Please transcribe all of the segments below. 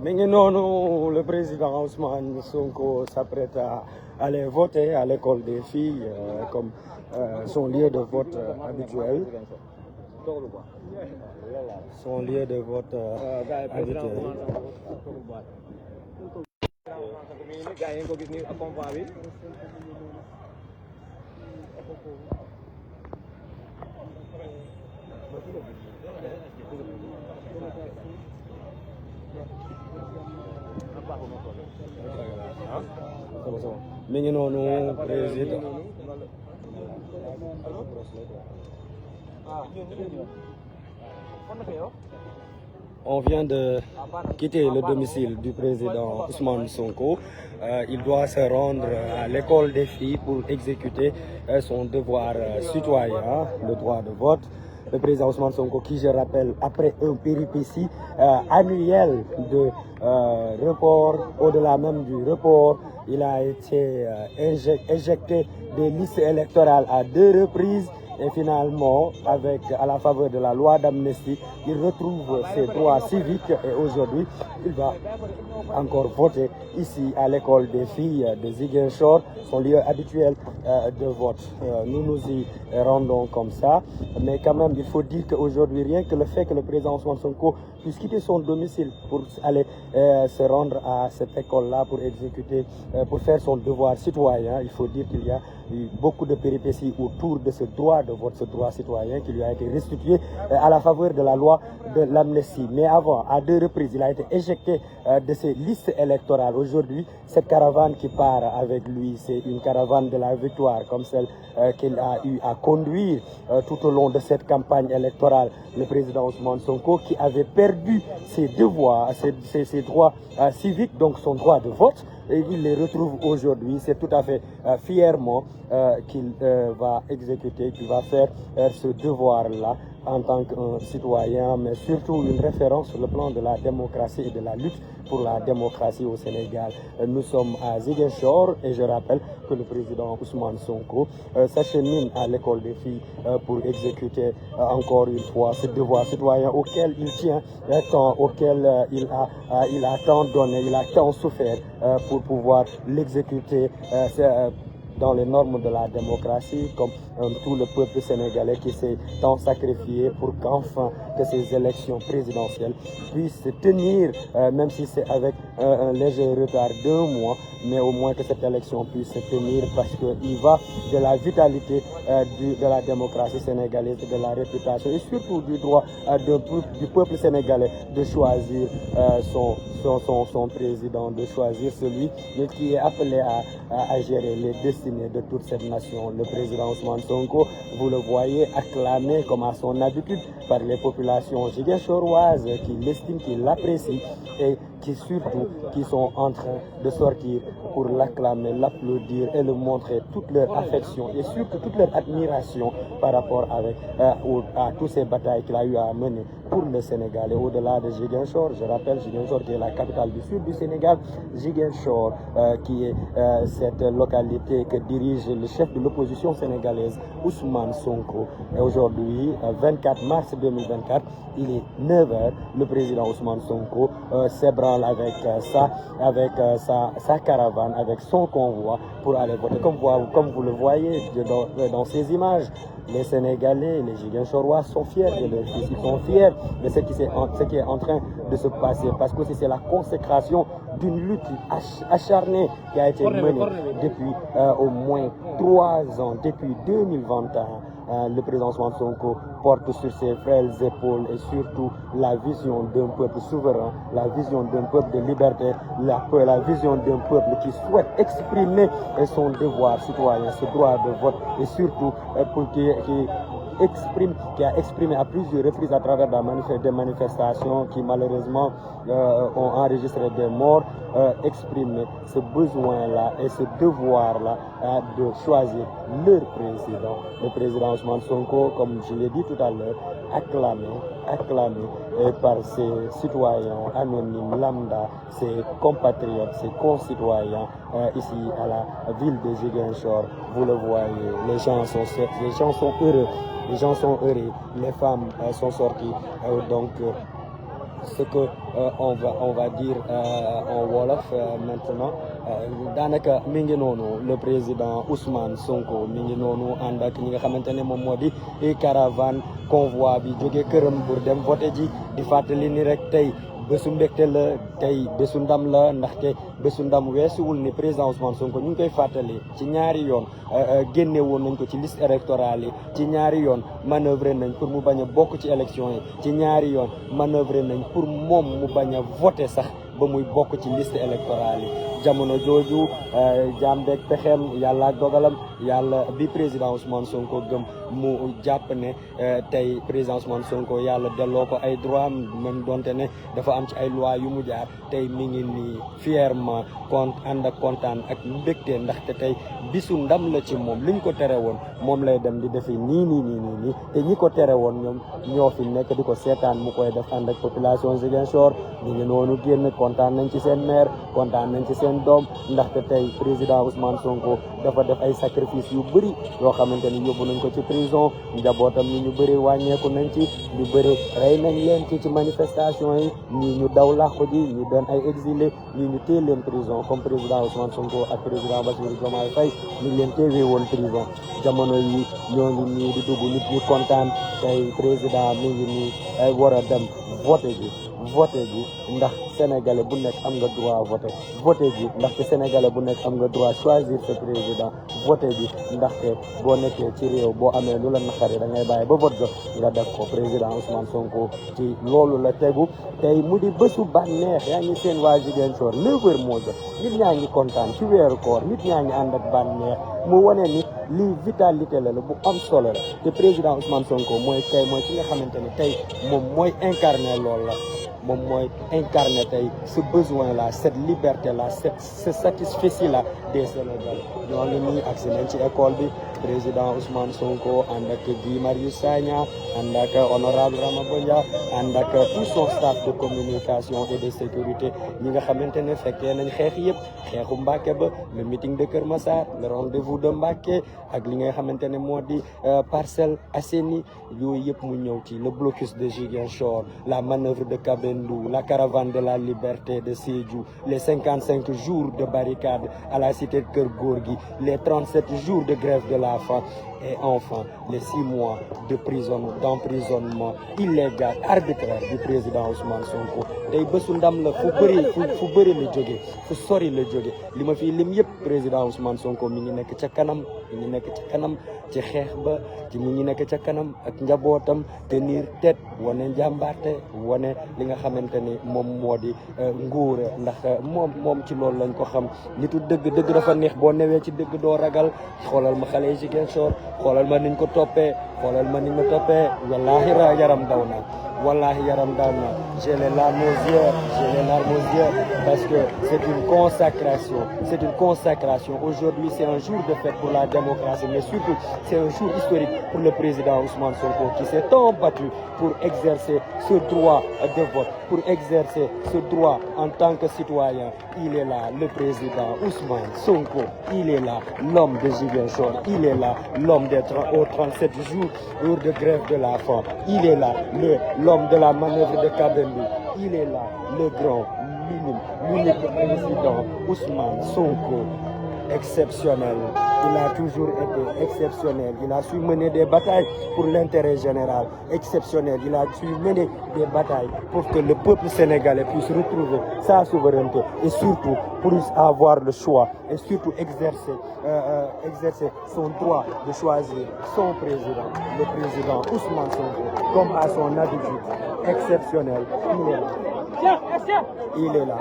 Maintenant, le président Ousmane Sonko s'apprête à aller voter à l'école des filles comme son lieu de vote habituel. Son lieu de vote habituel. Mi ngi noonu président. On vient de quitter le domicile du président Ousmane Sonko. Il doit se rendre à l'école des filles pour exécuter son devoir citoyen, le droit de vote. Le président Ousmane Sonko, qui, je rappelle, après un péripétie annuel de report, au-delà même du report, il a été éjecté des listes électorales à 2 reprises. Et finalement, à la faveur de la loi d'amnistie, il retrouve ses droits civiques et aujourd'hui, il va encore voter ici à l'école des filles de Ziguinchor, son lieu habituel de vote. Nous nous y rendons comme ça, mais quand même, il faut dire qu'aujourd'hui, rien que le fait que le président Ousmane Sonko puisse quitter son domicile pour aller se rendre à cette école-là pour exécuter, pour faire son devoir citoyen, il faut dire qu'il y a eu beaucoup de péripéties autour de ce droit de vote, ce droit citoyen qui lui a été restitué à la faveur de la loi de l'amnistie. Mais avant, à 2 reprises, il a été éjecté de ces listes électorales. Aujourd'hui, cette caravane qui part avec lui, c'est une caravane de la victoire, comme celle qu'il a eu à conduire tout au long de cette campagne électorale. Le président Ousmane Sonko, qui avait perdu ses devoirs, ses droits civiques, donc son droit de vote, et il les retrouve aujourd'hui. C'est tout à fait fièrement qu'il va exécuter, qu'il va faire ce devoir-là en tant qu'un citoyen, mais surtout une référence sur le plan de la démocratie et de la lutte pour la démocratie au Sénégal. Nous sommes à Ziguinchor et je rappelle que le président Ousmane Sonko s'achemine à l'école des filles pour exécuter encore une fois ce devoir citoyen auquel il tient, auquel il a tant donné, il a tant souffert pour pouvoir l'exécuter dans les normes de la démocratie, comme tout le peuple sénégalais qui s'est tant sacrifié pour qu'enfin que ces élections présidentielles puissent se tenir, même si c'est avec un léger retard d'1 mois, mais au moins que cette élection puisse se tenir parce qu'il va de la vitalité de la démocratie sénégalaise, de la réputation et surtout du droit du peuple sénégalais de choisir son président, de choisir celui qui est appelé à gérer les destinées de toute cette nation. Le président Ousmane Sonko, vous le voyez, acclamé comme à son habitude par les populations ziguinchoroises qui l'estiment, qui l'apprécient et qui surtout qui sont en train de sortir pour l'acclamer, l'applaudir et le montrer toute leur affection et surtout toute leur admiration par rapport à toutes ces batailles qu'il a eu à mener pour le Sénégal et au-delà de Ziguinchor. Je rappelle Ziguinchor qui est la capitale du sud du Sénégal, Ziguinchor qui est cette localité que dirige le chef de l'opposition sénégalaise Ousmane Sonko. Et aujourd'hui, 24 mars 2024, il est 9h, le président Ousmane Sonko s'ébranle avec sa caravane, avec son convoi pour aller voter. Comme vous le voyez dans ces images, les Sénégalais, les Ziguinchorois sont fiers de leur fils. Ils sont fiers de ce qui est en train de se passer. Parce que c'est la consécration d'une lutte acharnée qui a été menée depuis au moins 3 ans, depuis 2021. le président Ousmane Sonko porte sur ses frêles épaules et surtout la vision d'un peuple souverain, la vision d'un peuple de liberté, la vision d'un peuple qui souhaite exprimer son devoir citoyen, ce droit de vote et surtout qui a exprimé à plusieurs reprises à travers des manifestations qui malheureusement ont enregistré des morts, exprimer ce besoin-là et ce devoir-là de choisir leur président. Le président Ousmane Sonko, comme je l'ai dit tout à l'heure, acclamé par ses citoyens anonymes lambda, ses compatriotes, ses concitoyens ici à la ville de Ziguinchor. Vous le voyez, les gens sont heureux. Les gens sont heureux, les femmes sont sorties. Donc, ce que on va dire en wolof maintenant daanaka mi ngi noonu le président Ousmane Sonko mi ngi noonu ànd ak ñi nga xamante ne moom moo di caravane convoi bi jóge këram pour dem voter ji di fàttali ni rek tey bésu mbégte la tey bésu ndam la ndaxte bésu ndam weesuwul ni président Ousmane Sonko ñu ngi koy fàttali ci ñaari yoon génne woon nañ ko ci liste électorale yi ci ñaari yoon manœuvrer nañ pour mu bañ a bokk ci élection yi ci ñaari yoon manœuvrer nañ pour moom mu bañ a voter sax ba muy bokk ci liste électorale yi jamono jooju jaam beeg pexeem yàlla ak dogalam yàlla bi président Ousmane Sonko gëm mu jàpp ne tey président Ousmane Sonko yàlla delloo ko ay droit am même donte ne dafa am ci ay loi yu mu jaar tey mi ngi nii fièrement ànd ak kontaan ak mbégte ndaxte tey bisu ndam la ci moom liñ ko tere woon moom lay dem di defi nii te ñi ko tere woon ñoom ñoo fi nekk di ko seetaan mu koy def ànd ak population Ziguinchor ñu ngi noonu génn kontaan nañ ci seen maire kontaan nañ ci seen doom ndaxte tey président Ousmane Sonko dafa def ay sacrifice yu bëri yoo xamante ni yóbbu nañ ko ci prison njabootam ñi ñu bëri wàññeeku nañ ci ñu bëri rey nañ leen ci manifestation yi ñii ñu daw làqu ji ñu doon ay exilé ñii ñu téye leen prison comme président Ousmane Sonko ak président Bassirou Diomaye Faye ñu leen téewee woon prison jamono yi ñoo ngi nii di dugg nit ñi kontaan tey président mi ngi nii war a dem voté ji ndax sénégalais bu nekk am nga droit voté ji ndaxte sénégalais bu nekk am nga droit choisir sa président voté ji ndaxte boo nekkee ci réew boo amee lu la naqari da ngay bàyyi ba vote jot nga def ko président Ousmane Sonko ci loolu la tegu tey mu di bésu bànneex yaa ngi seen waa Ziguinchor 9h moo jot nit ñaa ngi kontaan ci weeru koor nit ñaa ngi ànd ak bànneex mu wane ni lii vitalité la bu am solo la te président Ousmane Sonko mooy ki nga xamante ni tey moom mooy incarné loolu la moom mooy incarné tey ce besoin là cette liberté là ce satisfecit là des Sénégalais ñoo ngi nii agsi nañ ci école bi président Ousmane Sonko ànd ak Guy Marius Sagna ànd ak honorable Ramabodia ànd ak tout son staff de communication et de sécurité ñi nga xamante ne fekkee nañ xeex yëpp xeexu Mbacké ba le meeting de Kër Massar le rendez-vous de Mbacké ak li nga xamante ne moo di Parcelles Assainies yooyu yëpp mu ñëw ci le blocus de Ziguinchor la manœuvre de Kabendou la caravane de la liberté de Sédhiou les 55 jours de barricade à la cité de Keur Gorgui les 37 jours de grève de la faim et enfin les 6 mois d'emprisonnement illégal arbitraire du président Ousmane Sonko tey bésu ndam la fu bëri la jóge fu sori la jóge li ma fii lim yëpp président Ousmane Sonko mi ngi nekk ca kanam ci xeex ba ci mi ngi nekk ca kanam ak njabootam tenir tête wane njàmbaarte wane li nga xamante ni moom moo di nguur ndax moom ci loolu lañ ko xam nitu dëgg dafa neex boo newee ci dëgg doo ragal xoolal ma xale yi Ziguinchor xoolal ma niñ ko toppee wallahi yaram daw na j'ai les larmes aux yeux parce que c'est une consacration aujourd'hui c'est un jour de fête pour la démocratie mais surtout c'est un jour historique pour le président Ousmane Sonko qui s'est tant battu pour exercer ce droit de vote pour exercer ce droit en tant que citoyen. Il est là le président Ousmane Sonko, il est là l'homme de Ziguinchor, il est là l'homme aux 37 jours de grève de la faim, il est là l'homme de la manœuvre de Kabendou, il est là le grand, l'unique président Ousmane Sonko. exceptionnel. Il a toujours été exceptionnel. Il a su mener des batailles pour l'intérêt général. Exceptionnel. Il a su mener des batailles pour que le peuple sénégalais puisse retrouver sa souveraineté et surtout puisse avoir le choix et surtout exercer son droit de choisir son président, le président Ousmane Sonko, comme à son habitude. Exceptionnel. Il est là.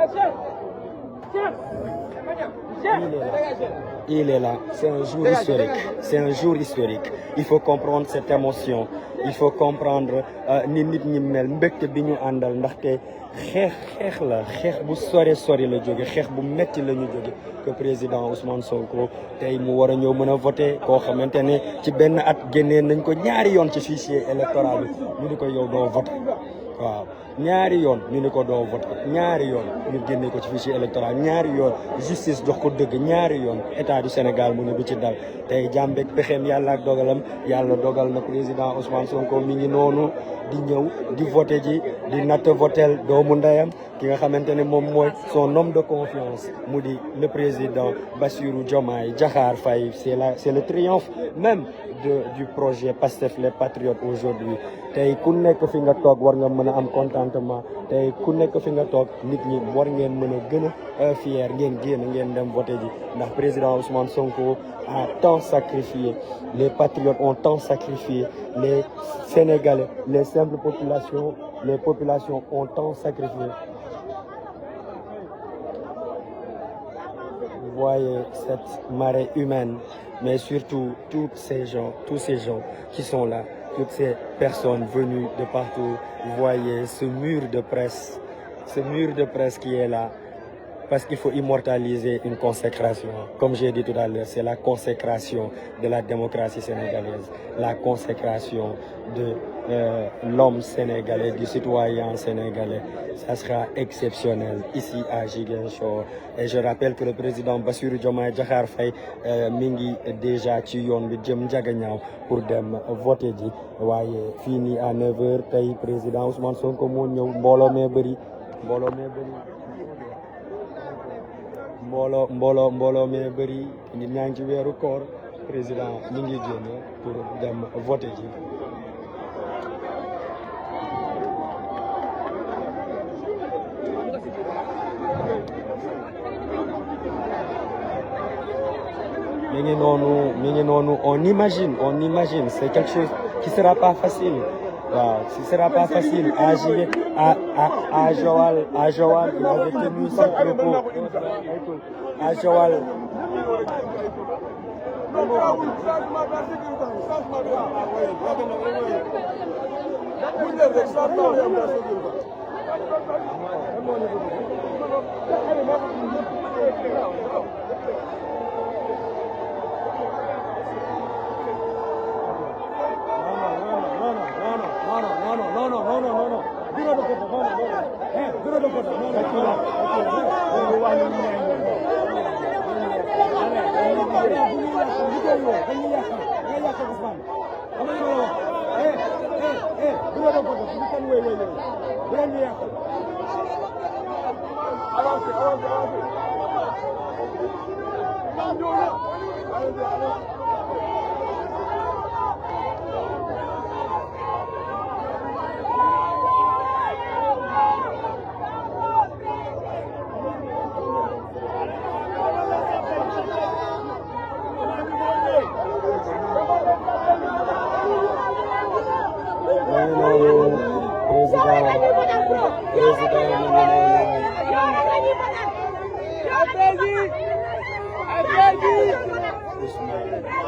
Il est là. C'est un jour historique. C'est un jour historique. Il faut comprendre cette émotion. Il faut comprendre ni nit ñi mel mbégte bi ñu àndal ndaxte xeex la xeex bu sori la jóge xeex bu metti la ñu jóge que président Ousmane Sonko tey mu war a ñëw mën a voté koo xamante ne ci benn at génnee nañ ko ñaari yoon ci fichier électoral bi ñu di ko yow doo voté waaw ñaari yoon ñu ni ko doo voté ñaari yoon ñu génne ko ci fichier électoral ñaari yoon justice jox ko dëgg ñaari yoon état du Sénégal mu ne du ci dal tey jàmbeeg pexeem yàlla ak dogalam yàlla dogal na président Ousmane Sonko mi ngi noonu di ñëw di voté ji di natt votel doomu ndeyam ki nga xamante ne moom mooy son homme de confiance mu di le président Bassirou Diomaye Diakhar Faye c'est le triomphe même du projet Pastef les Patriotes aujourd'hui tey ku nekk fi nga toog war nga mën a am contentement tey ku nekk fi nga toog nit ñi war ngeen mën a gën a fier ngeen génn ngeen dem voté ji ndax président Ousmane Sonko a tant sacrifié les patriotes ont tant sacrifié les Sénégalais les simples populations les populations ont tant sacrifié. Vous voyez cette marée humaine, mais surtout tous ces gens qui sont là, toutes ces personnes venues de partout. Vous voyez ce mur de presse qui est là, parce qu'il faut immortaliser une consécration. Comme j'ai dit tout à l'heure, c'est la consécration de la démocratie sénégalaise, la consécration de l'homme sénégalais, du citoyen sénégalais. Ça sera exceptionnel ici à Ziguinchor. Et je rappelle que le président Bassirou Diomaye Diakhar Faye mi ngi déjà ci yoon bi jëm Ndiaganiao pour dem voter ji waaye fii nii à 9h tey président Ousmane Sonko moo ñëw mbooloo mee bëri mbooloo mee bëri nit ñaa ngi ci weeru koor président mi ngi génn pour dem voter ji. mi ngi noonu on imagine c'est quelque chose qui sera pas facile waaw ce sera pas facile à Joal il avait tenu ce propos à Joal.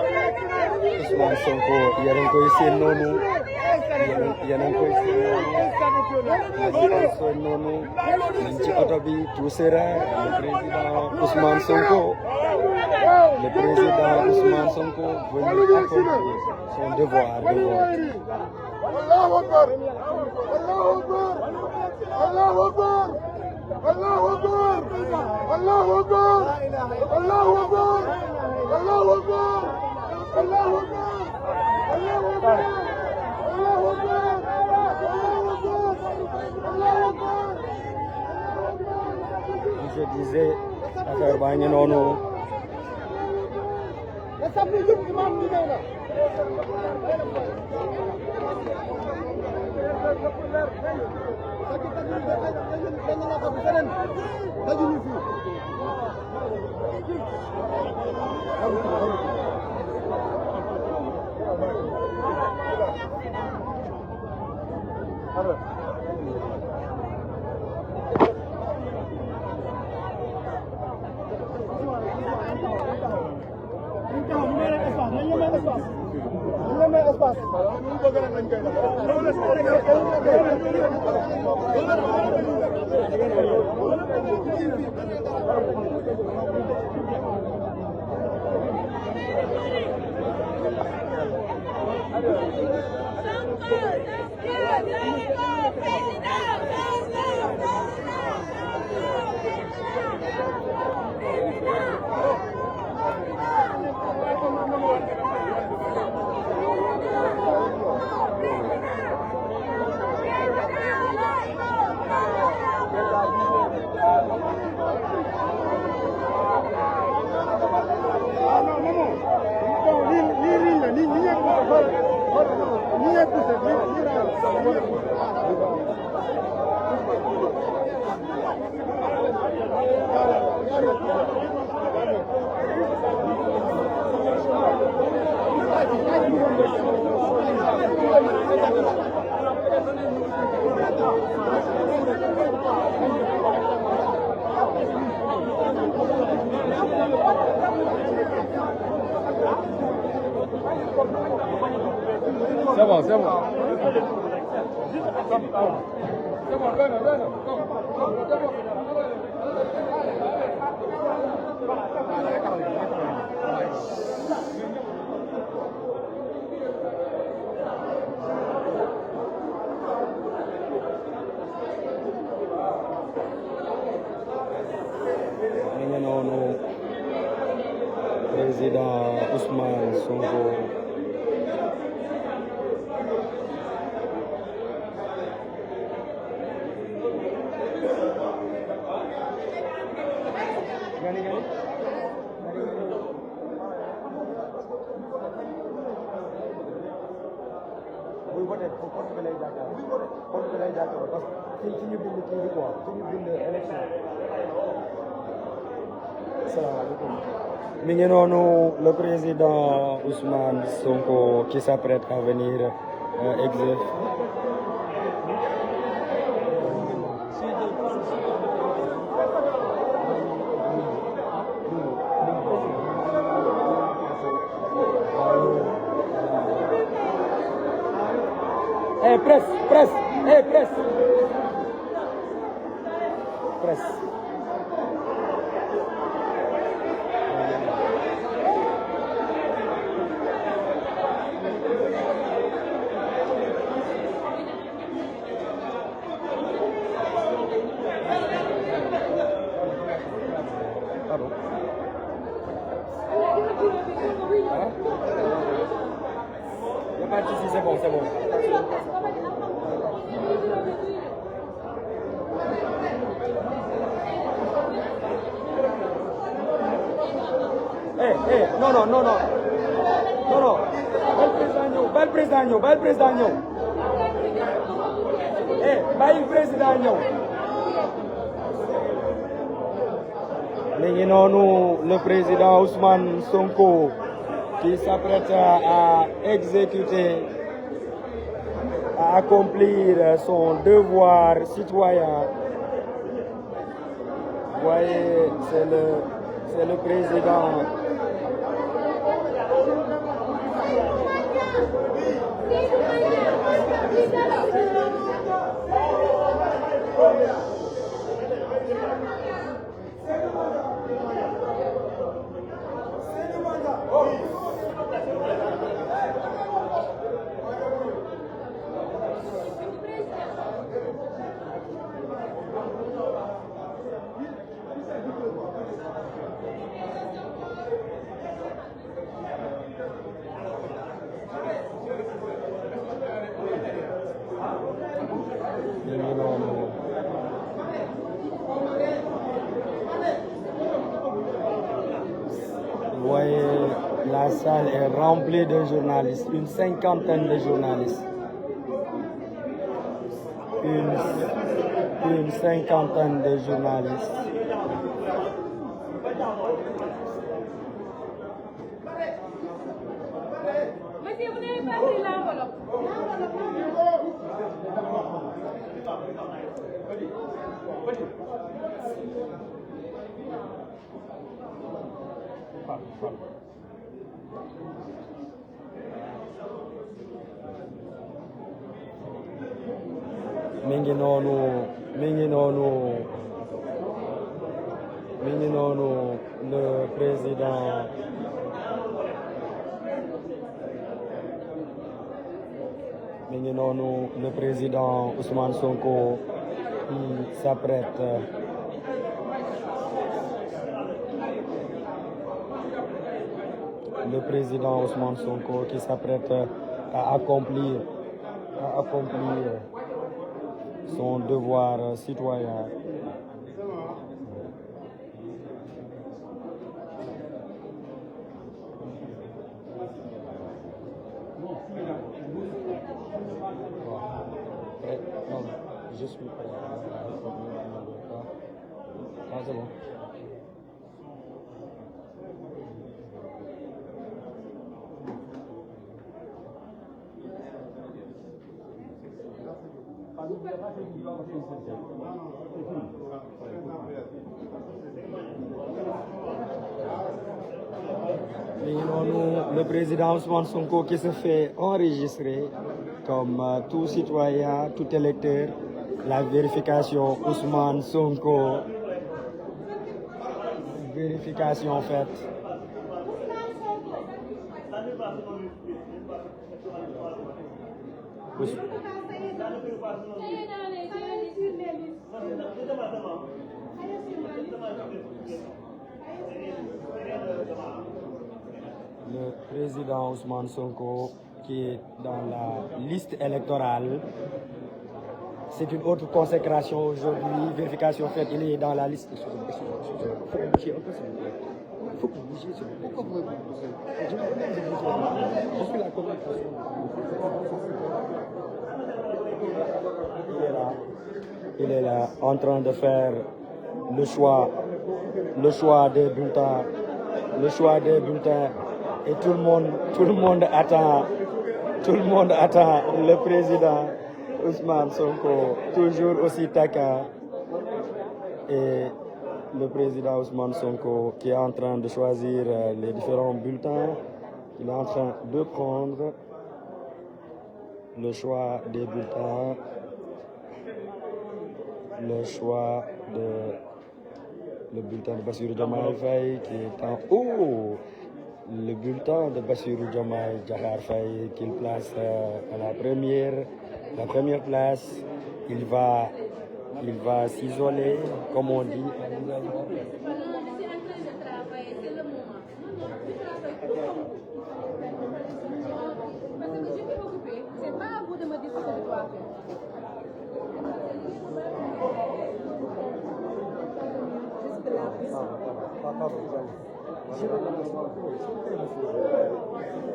Ousmane Sonko yéen a ngi koy seen noonu nañ ci oto bi tout sera le président Ousmane Sonko venu accomplir son devoir de vote. Allahu Akbar Allahu Akbar Allahu Akbar Allahu Akbar Allahu Akbar Allahu Akbar Allahu Akbar Allahu Akbar Allahu Akbar Allahu Akbar Allahu Akbar. Je disais affaire baa ngi noonu C'est bon, c'est bon. Président Ousmane Sonko mi ngi noonu le président Ousmane Sonko qui s'apprête à venir exercer. Presse. C'est bon. Non. Bal président ñëw. Bàyyi président ñëw. Mi ngi noonu le président Ousmane Sonko qui s'apprête à exécuter, à accomplir son devoir citoyen. Vous voyez, c'est le président. La salle est remplie de journalistes, une cinquantaine de journalistes. Une cinquantaine de journalistes. Monsieur, vous n'avez pas pris l'enveloppe. mi ngi noonu le président le président Ousmane Sonko qui s'apprête le président Ousmane Sonko qui s'apprête à accomplir son devoir citoyen. Non, je suis prêt. Ah, c'est bon. Le président Ousmane Sonko qui se fait enregistrer comme tout citoyen, tout électeur. La vérification Ousmane Sonko. Vérification faite. Le président Ousmane Sonko qui est dans la liste électorale. C'est une autre consécration aujourd'hui. Vérification faite, il est dans la liste. Il faut que vous bougiez, s'il vous plaît. Pourquoi vous bouger? Je suis la communication. Il est là, en train de faire le choix des bulletins. Le choix des bulletins. Et tout le monde attend le président Ousmane Sonko, toujours aussi taquin. Et le président Ousmane Sonko qui est en train de choisir les différents bulletins. Il est en train de prendre le choix des bulletins. Le bulletin de Bassirou Diomaye Faye qui est en haut. Le bulletin de Bassirou Diomaye Diakhar Faye qu'il place à la première place. Il va s'isoler, comme on dit. C'est pas à vous de me dire ce que je dois faire.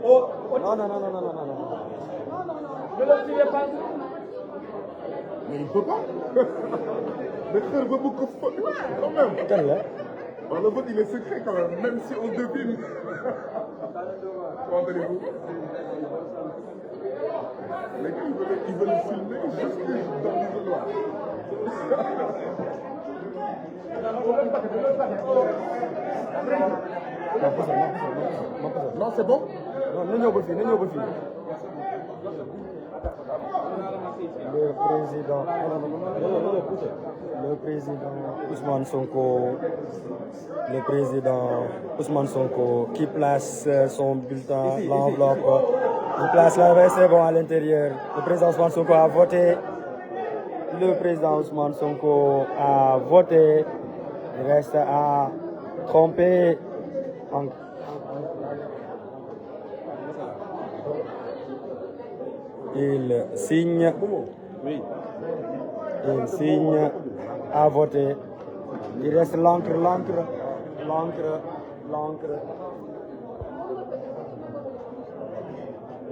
Oh, non. Ne le tirez pas. Mais il peut pas. Le frère veut beaucoup quand même. Alors, le vote il est secret quand même si on devine. Comment allez-vous? Les gars ils veulent le filmer juste dans l'isoloir. Non, c'est bon? Non, ne pas finir. Le président Ousmane Sonko qui place son bulletin, l'enveloppe. Il place la c'est bon à l'intérieur. Le président Ousmane Sonko a voté. Il reste à tromper. Il signe. Il signe à voter. Il reste l'encre.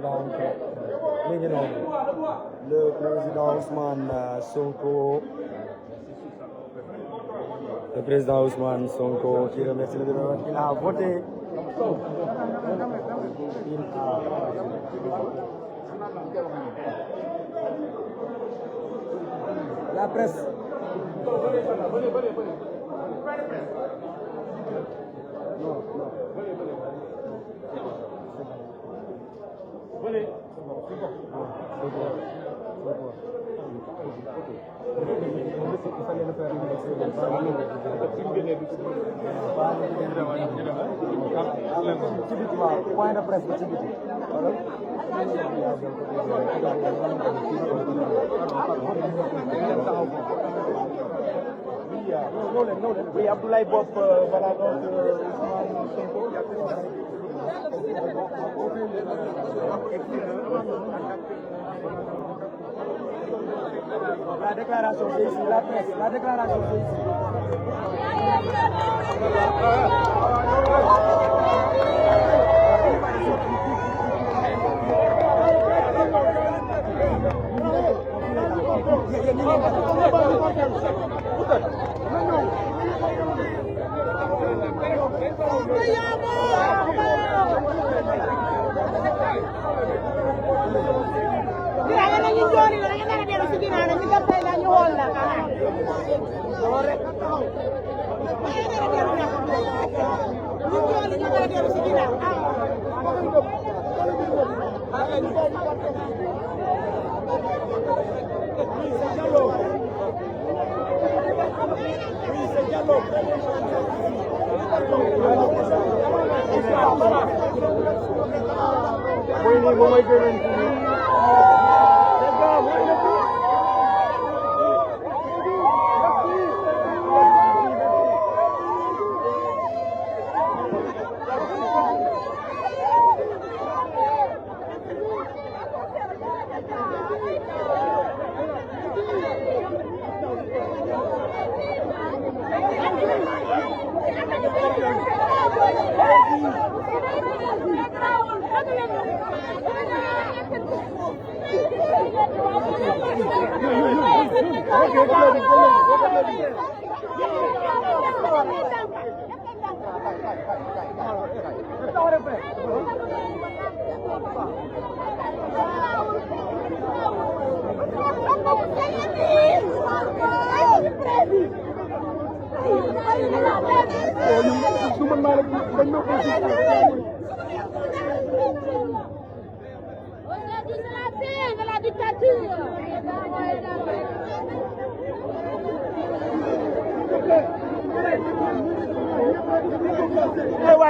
Donc, le président Ousmane Sonko. Le président Ousmane Sonko qui remercie le gouvernement. Il a voté. La presse. Non. Point de presse ba ci biti. Oui, Abdoulaye Bob, voilà donc Ousmane Sonko. La déclaration c'est ici, la presse, la déclaration c'est ici.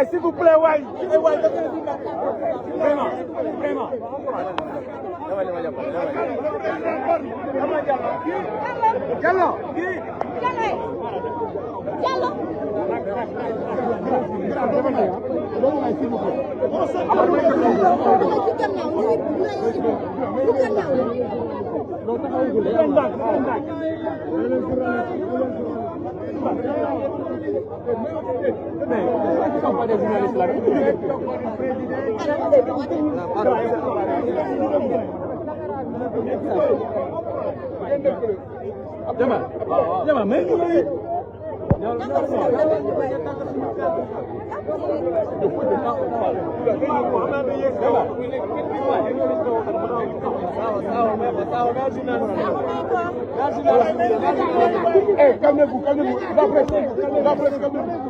S'il vous plaît, ouais. Vraiment. Calmez-vous. La presse, calmez-vous.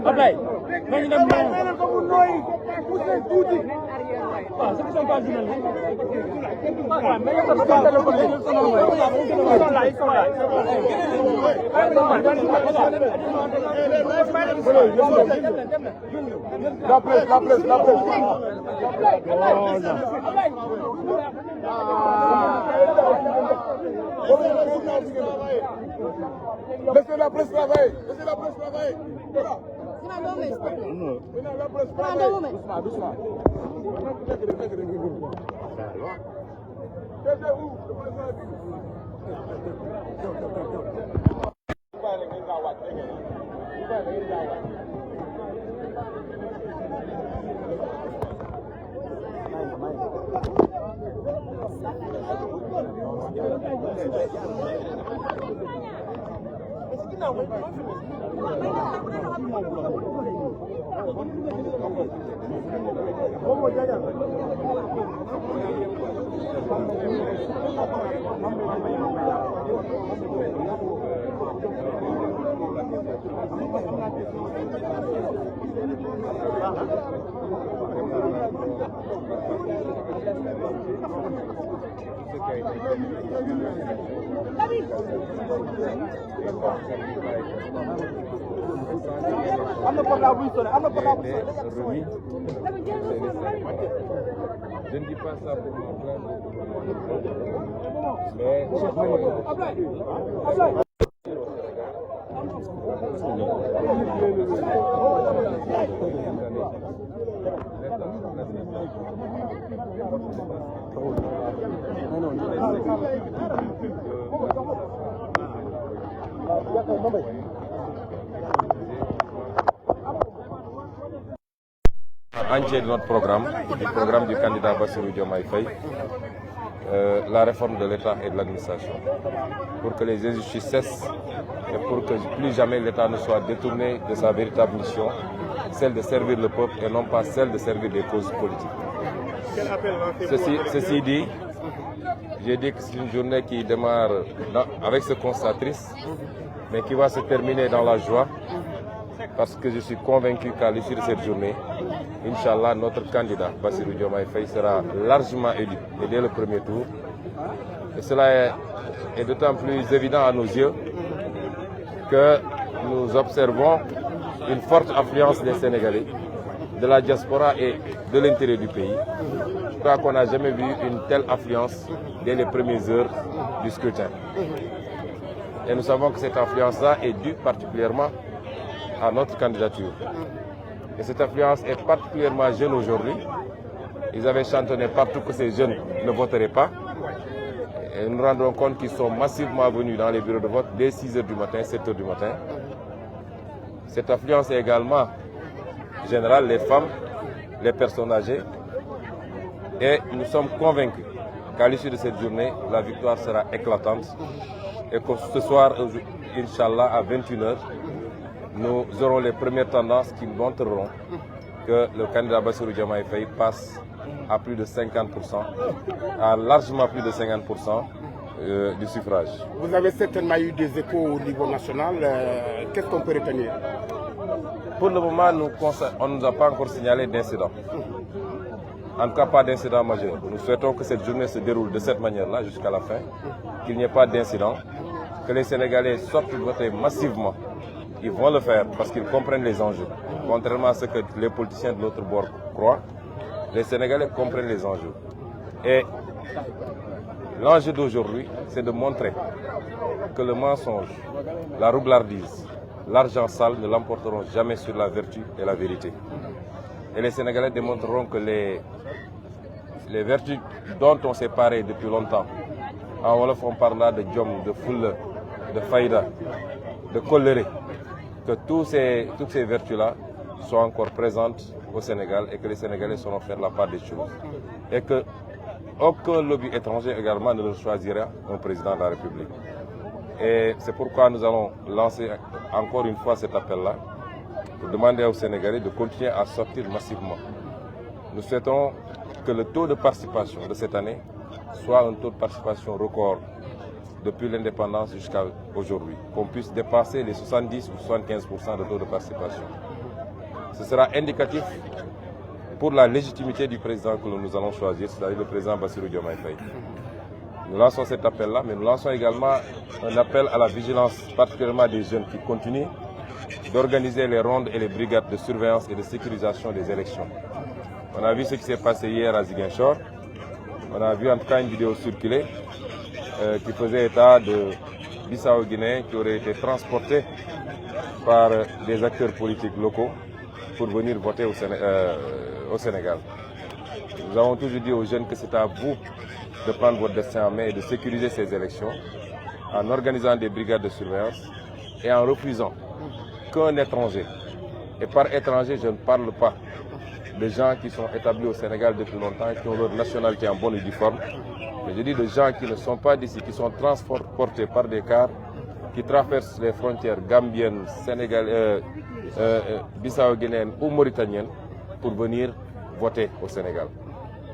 Ablaye. La presse. Laissez la presse travailler. Voilà. Doucement. Je ne dis pas ça pour mon frère, entier de notre programme, du programme du candidat Bassirou Diomaye Faye, la réforme de l'État et de l'administration, pour que les injustices cessent et pour que plus jamais l'État ne soit détourné de sa véritable mission, celle de servir le peuple et non pas celle de servir des causes politiques. Ceci dit, j'ai dit que c'est une journée qui démarre avec ce constat triste, mais qui va se terminer dans la joie, parce que je suis convaincu qu'à l'issue de cette journée, Inch'Allah, notre candidat, Bassirou Diomaye Faye, sera largement élu, et dès le premier tour. Et cela est d'autant plus évident à nos yeux que nous observons une forte affluence des Sénégalais, de la diaspora et de l'intérieur du pays. Je crois qu'on n'a jamais vu une telle affluence dès les premières heures du scrutin. Et nous savons que cette affluence-là est due particulièrement à notre candidature. Et cette affluence est particulièrement jeune aujourd'hui. Ils avaient chantonné partout que ces jeunes ne voteraient pas. Et nous nous rendons compte qu'ils sont massivement venus dans les bureaux de vote dès 6 h du matin, 7 h du matin. Cette affluence est également générale, les femmes, les personnes âgées. Et nous sommes convaincus qu'à l'issue de cette journée, la victoire sera éclatante. Et que ce soir, Inch'Allah, à 21 h, nous aurons les premières tendances qui montreront que le candidat Bassirou Diomaye Faye passe à plus de 50%, à largement plus de 50% du suffrage. Vous avez certainement eu des échos au niveau national. Qu'est-ce qu'on peut retenir? Pour le moment, on ne nous a pas encore signalé d'incident. En tout cas, pas d'incident majeur. Nous souhaitons que cette journée se déroule de cette manière-là jusqu'à la fin, qu'il n'y ait pas d'incident, que les Sénégalais sortent voter massivement. Ils vont le faire parce qu'ils comprennent les enjeux. Contrairement à ce que les politiciens de l'autre bord croient, les Sénégalais comprennent les enjeux. Et l'enjeu d'aujourd'hui, c'est de montrer que le mensonge, la roublardise, l'argent sale ne l'emporteront jamais sur la vertu et la vérité. Et les Sénégalais démontreront que les vertus dont on s'est paré depuis longtemps, en Wolof on parle là de Djom, de Foule, de Faïda, de Coléré, que toutes ces vertus-là soient encore présentes au Sénégal et que les Sénégalais sauront faire la part des choses. Et qu'aucun lobby étranger également ne leur choisira un président de la République. Et c'est pourquoi nous allons lancer encore une fois cet appel-là pour demander aux Sénégalais de continuer à sortir massivement. Nous souhaitons que le taux de participation de cette année soit un taux de participation record depuis l'indépendance jusqu'à aujourd'hui, qu'on puisse dépasser les 70 ou 75% de taux de participation. Ce sera indicatif pour la légitimité du président que nous allons choisir, c'est-à-dire le président Bassirou Diomaye Faye. Nous lançons cet appel-là, mais nous lançons également un appel à la vigilance, particulièrement des jeunes qui continuent d'organiser les rondes et les brigades de surveillance et de sécurisation des élections. On a vu ce qui s'est passé hier à Ziguinchor. On a vu en tout cas une vidéo circuler qui faisait état de Bissau-Guinéens qui auraient été transportés par des acteurs politiques locaux pour venir voter au Sénégal. Nous avons toujours dit aux jeunes que c'est à vous de prendre votre destin en main et de sécuriser ces élections en organisant des brigades de surveillance et en refusant qu'un étranger, et par étranger je ne parle pas de gens qui sont établis au Sénégal depuis longtemps, qui ont leur nationalité en bonne et due forme. Mais je dis de gens qui ne sont pas d'ici, qui sont transportés par des cars, qui traversent les frontières gambiennes, sénégalaises, bissau-guinéennes ou mauritaniennes pour venir voter au Sénégal.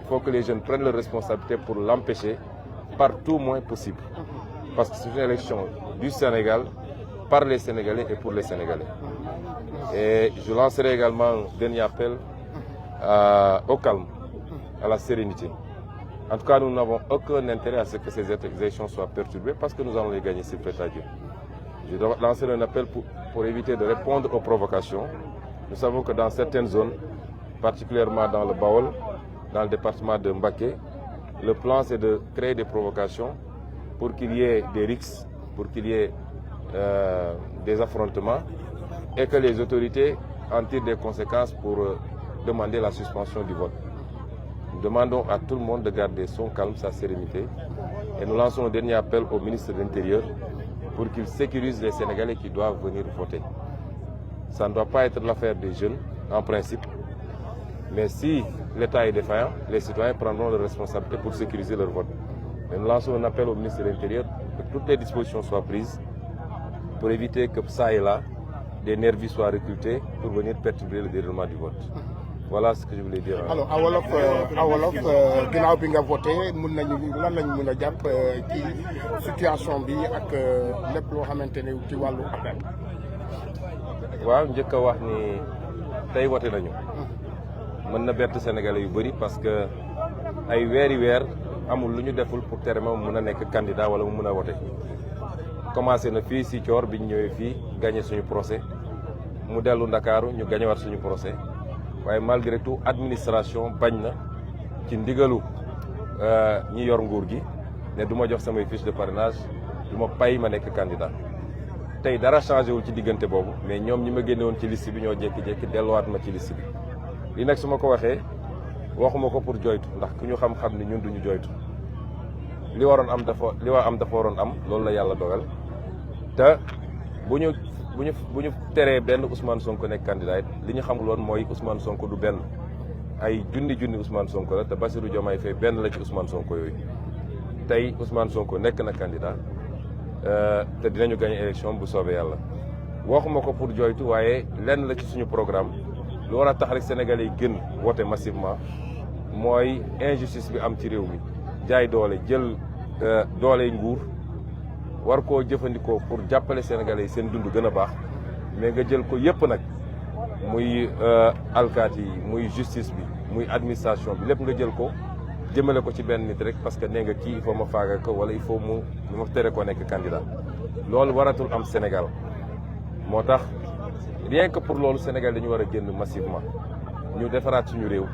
Il faut que les jeunes prennent leurs responsabilités pour l'empêcher par tout moyen possible. Parce que c'est une élection du Sénégal, par les Sénégalais et pour les Sénégalais. Et je lancerai également un dernier appel au calme, à la sérénité. En tout cas, nous n'avons aucun intérêt à ce que ces élections soient perturbées parce que nous allons les gagner, s'il plaît à Dieu. Je dois lancer un appel pour éviter de répondre aux provocations. Nous savons que dans certaines zones, particulièrement dans le Baol, dans le département de Mbaké, le plan c'est de créer des provocations pour qu'il y ait des rixes, pour qu'il y ait des affrontements et que les autorités en tirent des conséquences pour demander la suspension du vote. Nous demandons à tout le monde de garder son calme, sa sérénité et nous lançons un dernier appel au ministre de l'Intérieur pour qu'il sécurise les Sénégalais qui doivent venir voter. Ça ne doit pas être l'affaire des jeunes, en principe, mais si l'État est défaillant, les citoyens prendront leurs responsabilités pour sécuriser leur vote. Mais nous lançons un appel au ministre de l'Intérieur que toutes les dispositions soient prises pour éviter que ça et là, des nervis soient recrutés pour venir perturber le déroulement du vote. Voilà ce que je voulais dire. Alors à wolof ginnaaw bi nga voté mun nañu lan lañ mën a jàpp ci situation bi ak lépp loo xamante ne ci wàllu appel. waaw njëkk a wax ni tey voté nañu. mën na bett Sénégalais yu bëri parce que ay weeri weer amul lu ñu deful pour tere ma mun a nekk candidat wala mu mun a voté. commencé na fii si Coor bi ñu ñëwee fii gagné suñu procès mu dellu Ndakaaru ñu gagné waat suñu procès. waaye malgré tout administration bañ na ci ndigalu ñi yor nguur gi ne du ma jox samay fiche de parrainage du ma pay ma nekk candidat tey dara changé wul ci diggante boobu mais ñoom ñi ma génne woon ci liste bi ñoo jékki-jékki delluwaat ma ci liste bi li nag su ma ko waxee waxuma ko pour joytu ndax ku ñu xam-xam ni ñun duñu joytu li waroon am dafa waroon am loolu la yàlla dogal te bu ñu teree benn Ousmane Sonko nekk candidat it li ñu xamul woon mooy Ousmane Sonko du benn ay junni Ousmane Sonko la te Bassirou Diomaye Faye benn la ci Ousmane Sonko yooyu tey Ousmane Sonko nekk na candidat te dinañu gagné élection bu soobee yàlla. waxuma ko pour joytu waaye lenn la ci suñu programme lu war a tax rek Sénégalais yi gën voté massivement mooy injustice bi am ci réew mi jaay doole jël doole nguur. war koo jëfandikoo pour jàppale Sénégalais yi seen dund gën a baax mais nga jël ko yëpp nag muy alkaati yi muy justice bi muy administration bi lépp nga jël ko jëmale ko ci benn nit rek parce que nee nga kii il faut ma faaga ko wala il faut ma tere ko nekk candidat loolu waratul am Sénégal moo tax rien que pour loolu Sénégal dañu war a génn massivement ñu defaraat suñu réew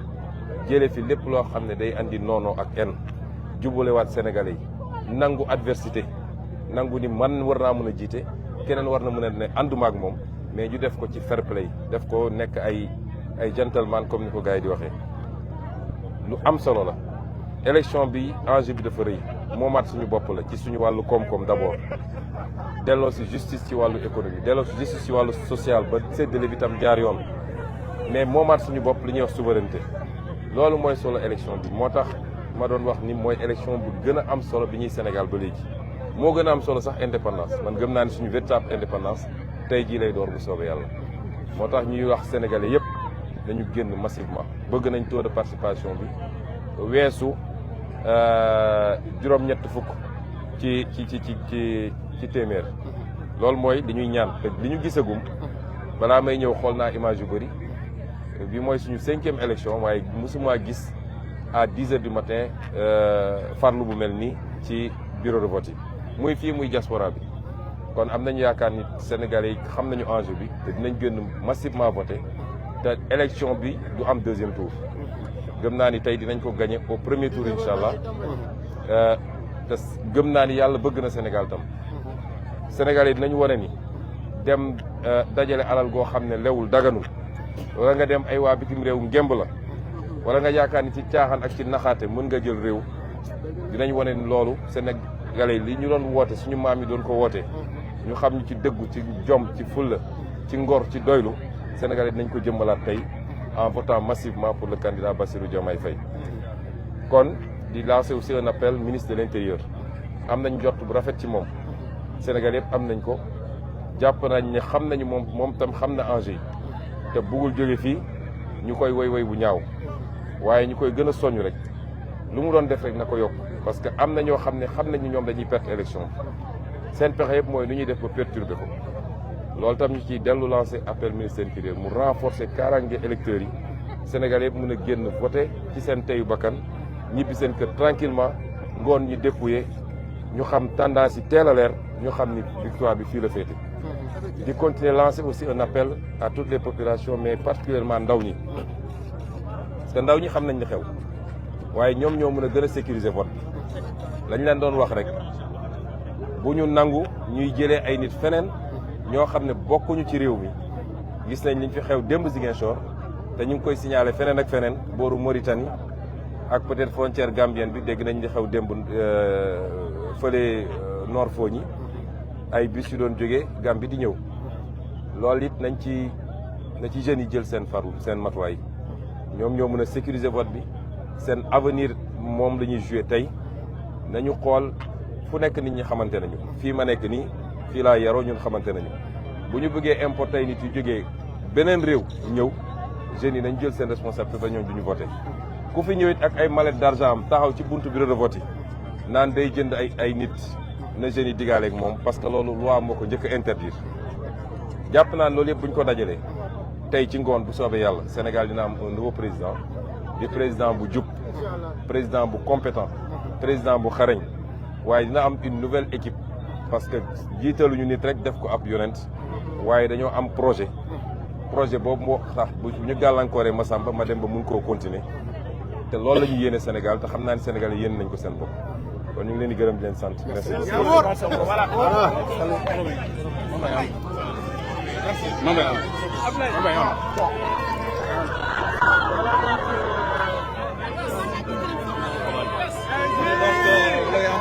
jële fi lépp loo xam ne day andi noonoo ak en jubalewaat Sénégalais yi nangu adversité nangu ni man war naa mën a jiite keneen war na mën a ne ànduma ak moom mais ñu def ko ci fair play def ko nekk ay gentleman comme ni ko gars yi di waxee lu am solo la élection bi enjeu bi dafa rëy moomaat suñu bopp la ci suñu wàllu koom-koom d'abord delloo si justice ci wàllu économie delloo si justice ci wàllu social ba séddale bi tam jaar yoon mais moomaat suñu bopp li ñuy wax souveraineté loolu mooy solo élection bi moo tax ma doon wax ni mooy élection bu gën a am solo bi ñuy Sénégal ba léegi moo gën a am solo sax indépendance man gëm naa ni suñu véritable indépendance tey jii lay door bu soobee yàlla moo tax ñuy wax sénégalais yëpp dañu génn massivement bëgg nañ taux de participation bi weesu juróom-ñett fukk ci téeméer loolu mooy li ñuy ñaan te li ñu gisagum balaa may ñëw xool naa image yu bëri bi mooy suñu 5e élection waaye mosuma gis à 10 heures du matin farlu bu mel nii ci bureau de vote yi muy fii muy diaspora bi kon am nañu yaakaar ni Sénégalais yi xam nañu enjeu bi te dinañ gën massivement voté te élection bi du am 2e tour gëm naa ni tey dinañ ko gagné au 1er tour incha allah te gëm naa ni yàlla bëgg na Sénégal tam Sénégalais yi dinañ wane ni dem dajale alal goo xam ne lewul daganul wala nga dem ay waa bitim réew ngemb la wala nga yaakaar ni ci caaxaan ak ci naxaate mën nga jël réew dinañ wane ni loolu Sénégalais li ñu doon woote suñu maam yi doon ko woote ñu xam ñu ci dëggu ci jom ci fulla ci ngor ci doylu Sénégalais dinañ ko jëmbalaat tey en votant massivement pour le candidat Bassirou Diomaye Faye. kon di lancer aussi un appel ministre de l'Intérieur am nañ jot bu rafet ci moom Sénégal yëpp am nañ ko jàpp nañ ne xam nañu moom tam xam na enjeu yi te bëggul jóge fii ñu koy woy bu ñaaw waaye ñu koy gën a soññ rek lu mu doon def rek na ko yokk parce que am na ñoo xam ne xam nañu ñoom dañuy perte élection seen pexe yëpp mooy nu ñuy def ba perturber ko loolu tam ñu ciy dellu lancer appel ministre de l'Intérieur mu renforcer kaaraange électeurs yi Sénégal yëpp mën a génn voter ci seen teyu bakkan ñibbi seen kër tranquillement ngoon ñi dépouiller ñu xam tendance yi teel a leer ñu xam ni victoire bi fii la féete di continuer lancer aussi un appel à toutes les populations mais particulièrement ndaw ñi parce que ndaw ñi xam nañ li xew waaye ñoom ñoo mën a gën a sécuriser vote bi lañ leen doon wax rek bu ñu nangu ñuy jëlee ay nit feneen ñoo xam ne bokkuñu ci réew mi gis nañ liñ fi xew démb Ziguinchor te ñu ngi koy signaler feneen ak feneen booru Mauritanie ak peut-être frontière gambienne bi dégg nañ li xew démb fële Nord Fogny ay bus yu doon jógee Gambie di ñëw loolu it na ci jeunes yi jël seen farlu seen matuwaay ñoom ñoo mën a sécuriser vote bi seen avenir moom la ñuy jouer tey nañu xool fu nekk nit ñi xamante nañu fii ma nekk nii fii laa yaroo ñun xamante nañu bu ñu bëggee importer nit yu jógee beneen réew ñëw jeunes yi nañ jël seen responsabilité ba ñoom du ñu voté ku fi ñëwit ak ay mallette d'argent am taxaw ci buntu bureau de vote yi naan day jënd ay nit na jeunes yi digaaleeg moom parce que loolu loi moo ko njëkk a interdire jàpp naan loolu yëpp bu ñu ko dajalee tey ci ngoon bu soobee yàlla Sénégal dina am un nouveau président di président bu jub président bu compétent président bu xarañ waaye dina am une nouvelle équipe parce que jiitaluñu nit rek def ko ab yonent waaye dañoo am projet boobu moo tax bu ñu gàllankooree Massamba ma dem ba mun koo continuer te loolu la ñu yéene Sénégal te xam naa ne Sénégal yéene nañ ko seen bopp kon ñu ngi leen di gërëm di leen sant merci.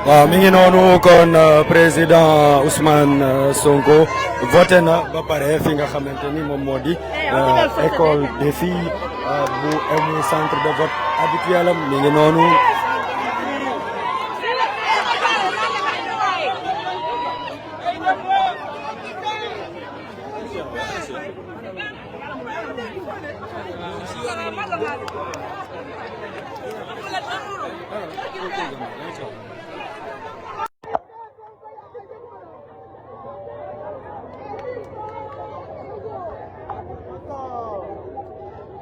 waaw mi ngi noonu kon président Ousmane Sonko voté na ba pare fi nga xamante ni moom moo di école des filles bu amul centre de vote habituel am mi ngi noonu.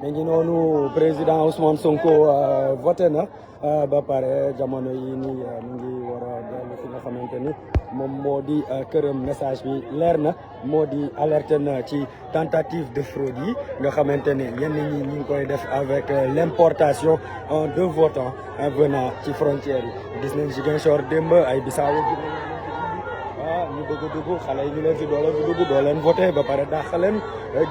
mi ngi noonu président Ousmane Sonko voté na ba pare jamono yi nii mu ngi war a dellu fi nga xamante ni moom moo di këram message bi leer na moo di alerté na ci tentative de fraude yi nga xamante ne yenn ñi ñu ngi koy def avec l'importation de votants venant ci frontières yi gis nañ Ziguinchor démb ay Bissau ñu bëgg a dugg xale yi ñu leen fi doo leen voté ba pare dàq leen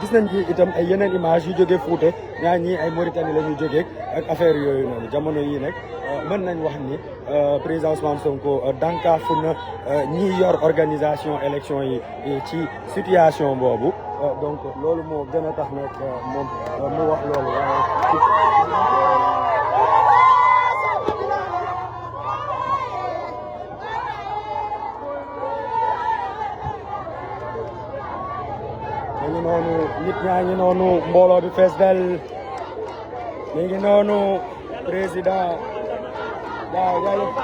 gis nañ ci itam ay yeneen image yu jógee Fuuta ñaar ñi ay Mauritanie la ñu jógee ak affaire yooyu noonu jamono yi nag mën nañ wax ni président Ousmane Sonko dànkaafu na ñi yor organisation élection yi ci situation boobu donc loolu moo gën a tax nag moom mu wax loolu mi ngi noonu nit ñaa ngi noonu mbooloo bi fees del mi ngi noonu président waaw jaajëf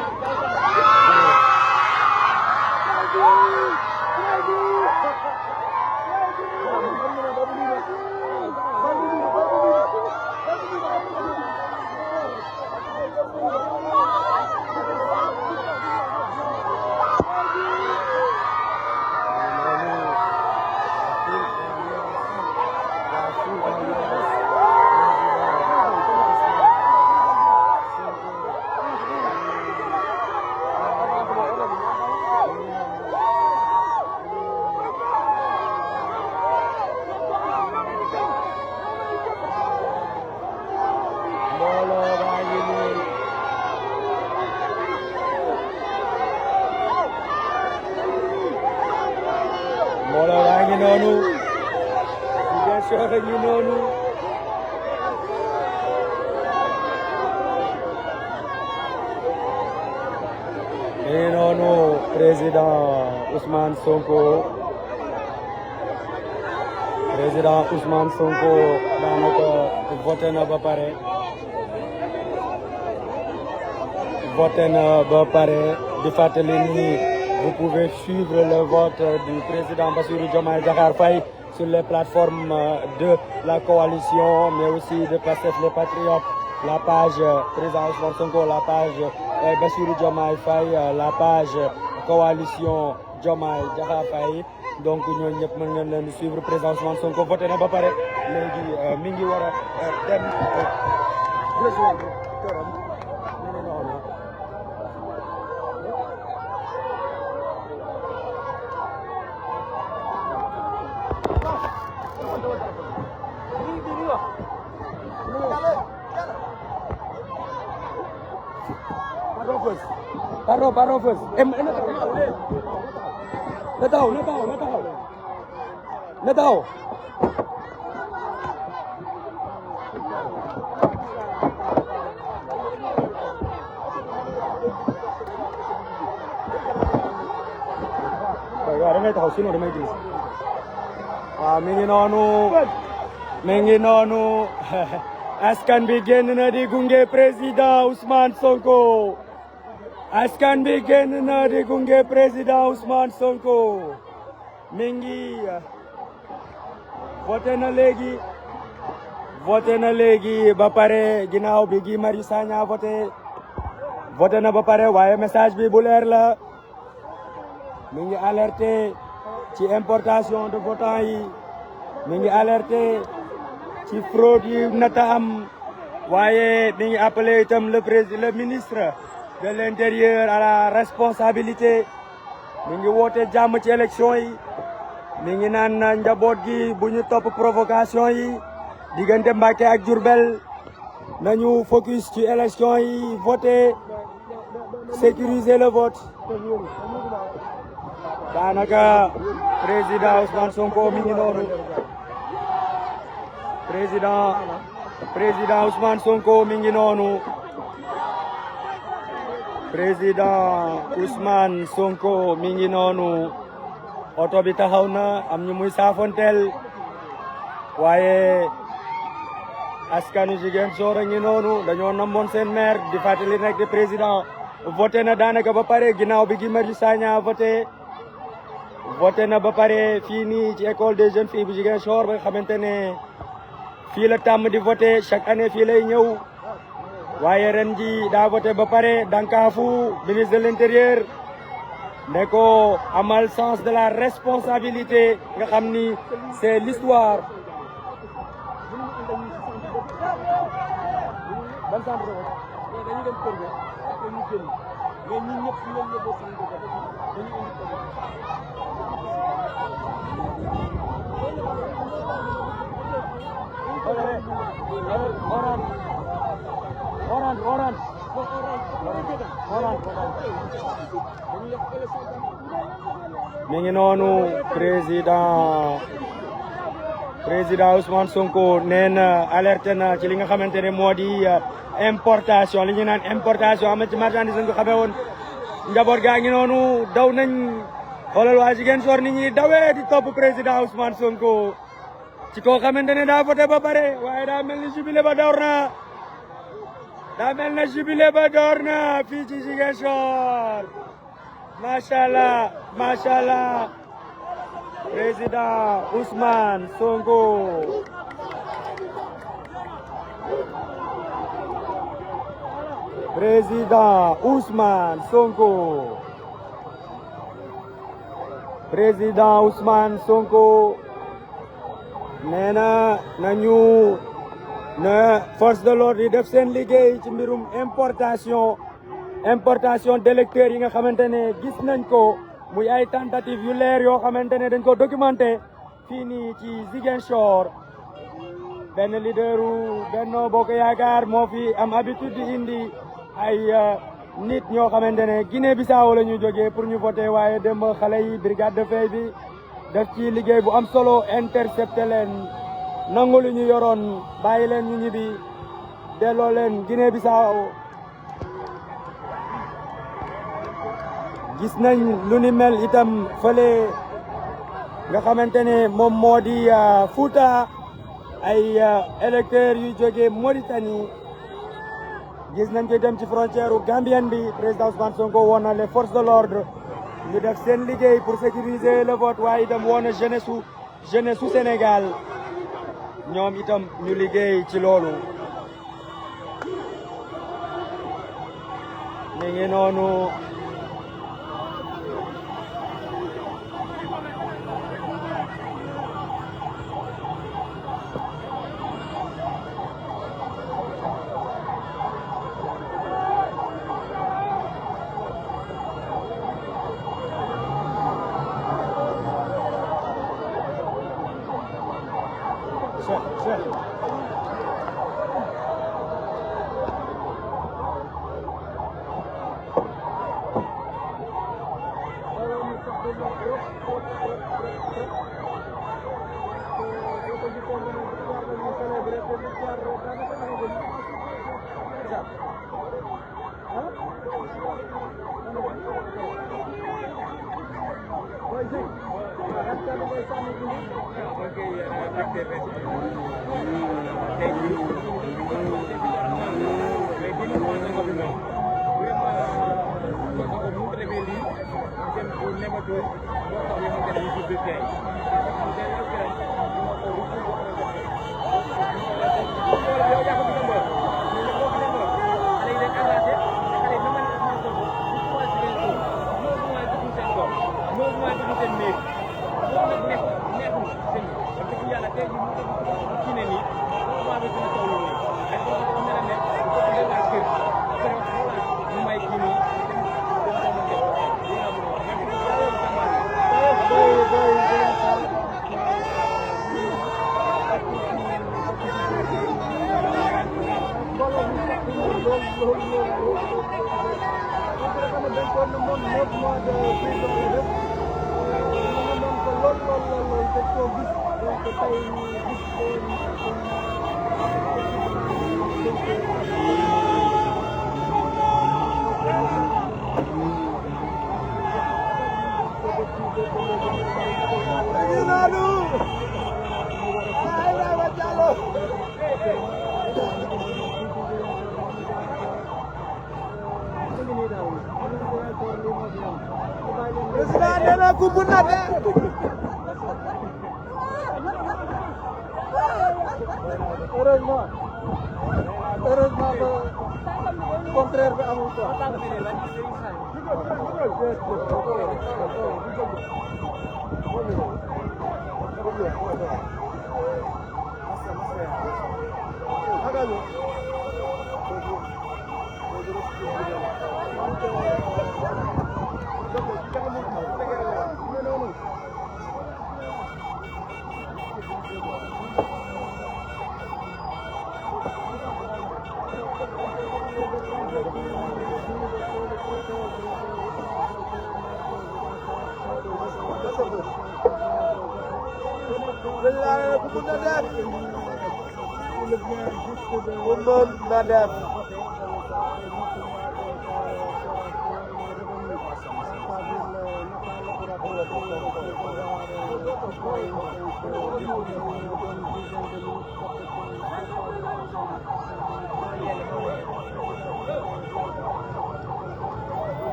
mbooloo baa ngi noonu Ziguinchor a ngi noonu Et non, président Ousmane Sonko. Président Ousmane Sonko daanaka voté na ba pare. Voté na ba pare di fàttali ni vous pouvez suivre le vote du président Bassirou Diomaye Diakhar Faye sur les plateformes de la coalition, mais aussi de Pastef les Patriotes, la page président Ousmane Sonko, la page Bassirou Diomaye Faye, la page coalition Diomaye Diakhar Faye. Donc ñooñu ñëpp mën ngeen leen di suivre président Ousmane Sonko voté na ba pare léegi mi ngi war a dem rejoindre këram. Pardon first. Na taxaw. waaw da ngay taxaw sinon damay gis. waaw mi ngi noonu askan bi génn na di gunge président Ousmane Sonko. askan bi génn na di gunge président Ousmane Sonko. mi ngi voté na léegi ba pare ginnaaw bi Guy Marius Sagna voté na ba pare waaye message bi bu leer la mi ngi alerté ci importation de votants yi mi ngi alerté ci fraude yi nata am waaye mi ngi appelé itam le ministre de l'intérieur à la responsabilité mi ngi woote jàmm ci élection yi mi ngi naan njaboot gi bu ñu topp provocation yi diggante Mbacké ak Diourbel nañu focus ci élection yi voter sécuriser le vote. daanaka président Ousmane Sonko mi ngi noonu président Ousmane Sonko mi ngi noonu président Ousmane Sonko mi ngi noonu oto bi taxaw na am ñu muy saafonteel waaye askanu Ziguinchor a ngi noonu dañoo namoon seen maire di fàttali rek de président voté na daanaka ba pare ginnaaw bi Guy Marius Sagna voté na ba pare fii nii ci école des jeunes filles bu Ziguinchor ba nga xamante ne fii la tàmm di voté chaque année fii lay ñëw waaye ren ji daa voté ba pare dankaafu ministre de l'intérieur ne ko amal sens de la responsabilité nga xam ni c'est l'histoire. mi ngi noonu président Ousmane Sonko nee na alerté na ci li nga xamante ne moo di importation li ñu naan importation am na ci marchandise lañ ko xamee woon njaboot gaa ngi noonu daw nañ xoolal waa Ziguinchor nit ñi dawee di topp président Ousmane Sonko ci koo xamante ne daa voté ba pare waaye daa mel ni jubilé ba door na fii ci Ziguinchor macha allah président Ousmane Sonko. président Ousmane Sonko nee na force de l'ordre yi def seen liggéey ci mbirum importation d'électeurs yi nga xamante ne gis nañ ko muy ay tentative yu leer yoo xamante ne dañ ko documenté fii nii ci Ziguinchor benn leaderu Benno Bokk Yaakaar moo fi am habitude di indi ay nit ñoo xamante ne Guinée Bissau la ñu jógee pour ñu voter waaye dem xale yi brigade de fay bi def ci liggéey bu am solo intercepté leen nangu lu ñu yoroon bàyyi leen ñu ñibbi delloo leen Guinée Bissau gis nañ lu ni mel itam fële nga xamante ne moom moo di Fouta ay électeurs yu jógee Mauritanie gis nañ ko itam ci frontière gambienne bi président Ousmane Sonko woon na les forces de l'ordre ñu def seen liggéey pour sécuriser le vote waaye itam woon na jeunesse su Sénégal ñoom itam ñu liggéey ci loolu mi ngi noonu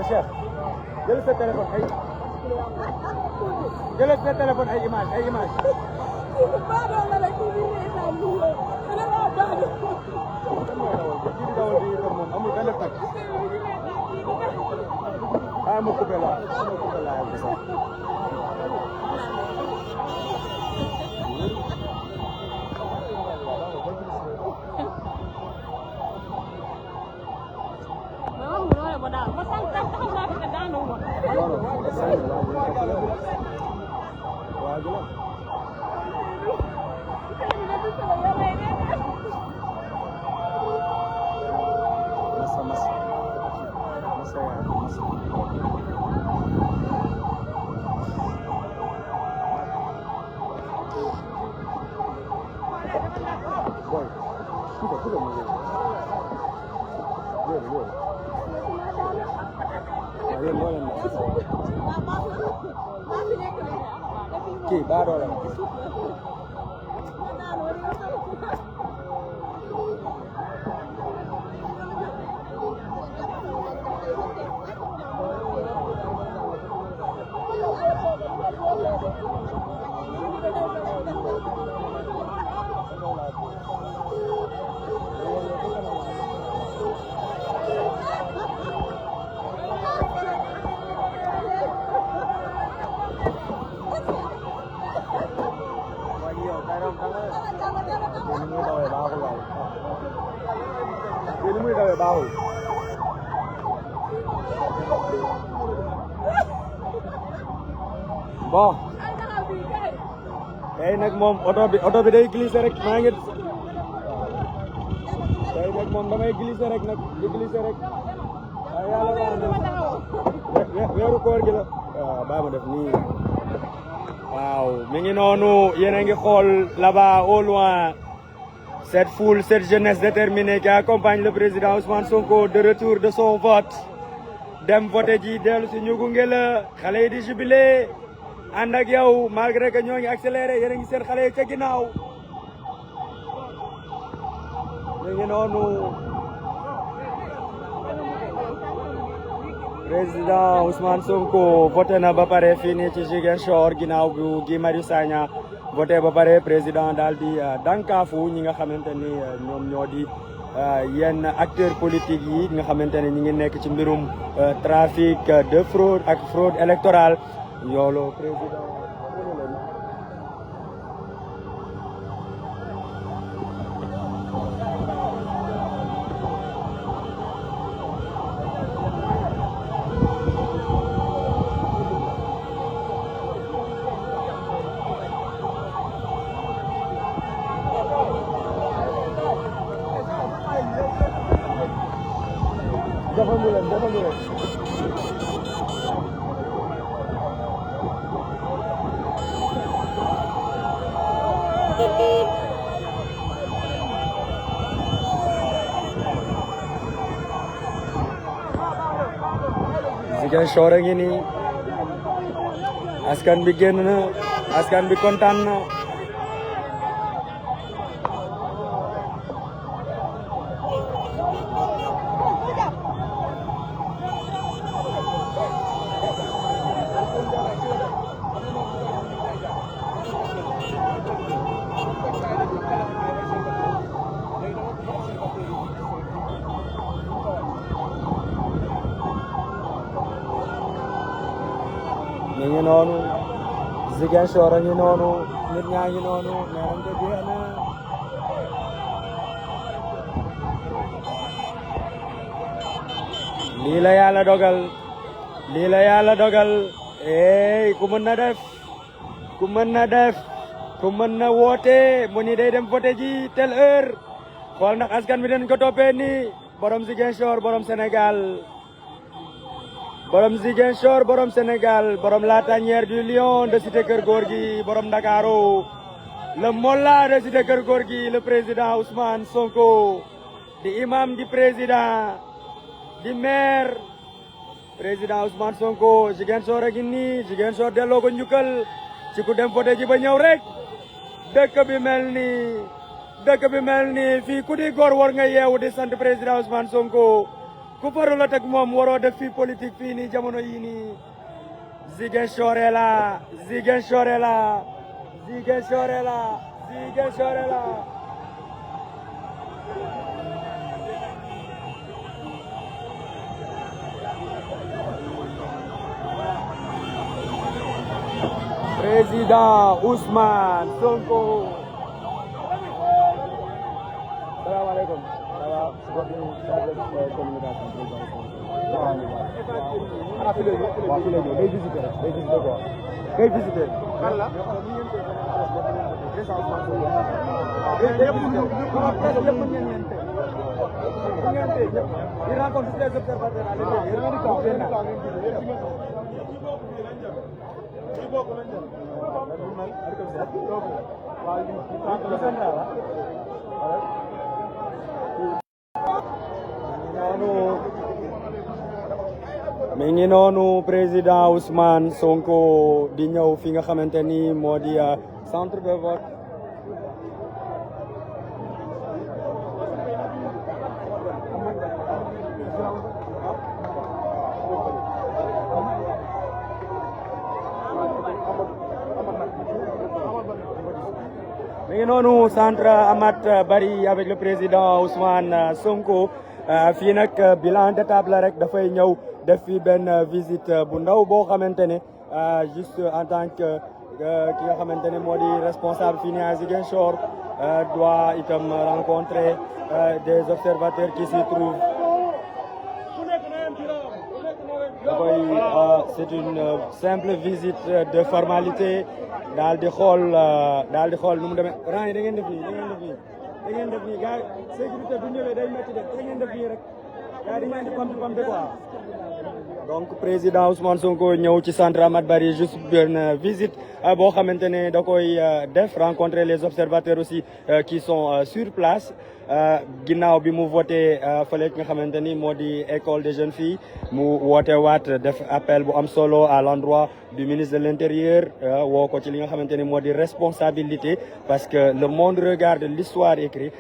Cheikh jël sa téléphone ay image amul benn tàkk ma coupé la yéen moo leen kii baadoo la bon tey nag moom oto bi day glissé rek maa ngi tey nag moom damay glissé rek nag di glissé rek waaye yàlla baax na weeru koor gi la waaw baa ma def nii waaw mi ngi noonu yéen a ngi xool là-bas au loin cette foule cette jeunesse déterminée qui accompagne le président Ousmane Sonko de retour de son vote dem voté ji dellu si ñu gunge la xale yi di jubilé ànd ak yow malgré que ñoo ngi accéléré yéen a ngi seen xale yi ca ginnaaw ñu ngi noonu président Ousmane Sonko voté na ba pare fii nii ci Ziguinchor ginnaaw bu Guy Marius Sagna voté ba pare président daal di dànkaafu ñi nga xamante ni ñoom ñoo di yenn acteurs politiques yi nga xamante ne ñi ngi nekk ci mbirum trafic de fraude ak fraude électorale yoolu président Ziguinchor a ngi nii askan bi génn na askan bi kontaan na mi ngi noonu Ziguinchor a ngi noonu nit ñaa ngi noonu nee nañ ko jeex na lii la yàlla dogal lii la yàlla dogal ku mën na def ku mën na def ku mën na woote mu ni day dem voté ji telle heure xool ndax askan bi dañ ko toppee ni borom Ziguinchor borom Sénégal borom Ziguinchor borom Sénégal borom la tanière du lion de cité Keur Gorgui borom Ndakaaru le molla de cité Keur Gorgui le président Ousmane Sonko di imam di président di maire président Ousmane Sonko Ziguinchor a ngi nii Ziguinchor delloo ko njukkal ci ku dem voté ji ba ñëw rek dëkk bi mel ni fii ku di góor war nga yeewu di sant président Ousmane Sonko ku faru la teg moom waroo def fii politique fii nii jamono yii nii Ziguinchor la Ziguinchor la Ziguinchor la Ziguinchor la président Ousmane Sonko. Salaamaaleykum. Day visiter kan la il rencontre tous les observateurs à mi ngi noonu président Ousmane Sonko di ñëw fi nga xamante ni moo di centre de vote. mi ngi noonu centre Amat Barry avec le président Ousmane Sonko fii nag bilan d'étape la rek dafay ñëw def fi benn visite bu ndaw boo xamante ne juste en tant que ki nga xamante ne moo di responsable fii nii à Ziguinchor doit itam rencontrer des observateurs qui s'y trouvent. C'est une simple visite de formalité daal di xool nu mu demee rang yi da ngeen def nii da ngeen def nii gars sécurité bu ñëwee day métti de da ngeen def nii rek gars yi dañu leen di pamti quoi. donc président Ousmane Sonko ñëw ci centre Amat Barry juste benn visite boo xamante ne da koy def rencontrer les observateurs aussi qui sont sur place ginnaaw bi mu voté fële nga xamante ni moo di école des jeunes filles mu woote waat def appel bu am solo à l'endroit du ministre de l'Intérieur woo ko ci li nga xamante ni moo di responsabilité parce que le monde regarde l'histoire écrite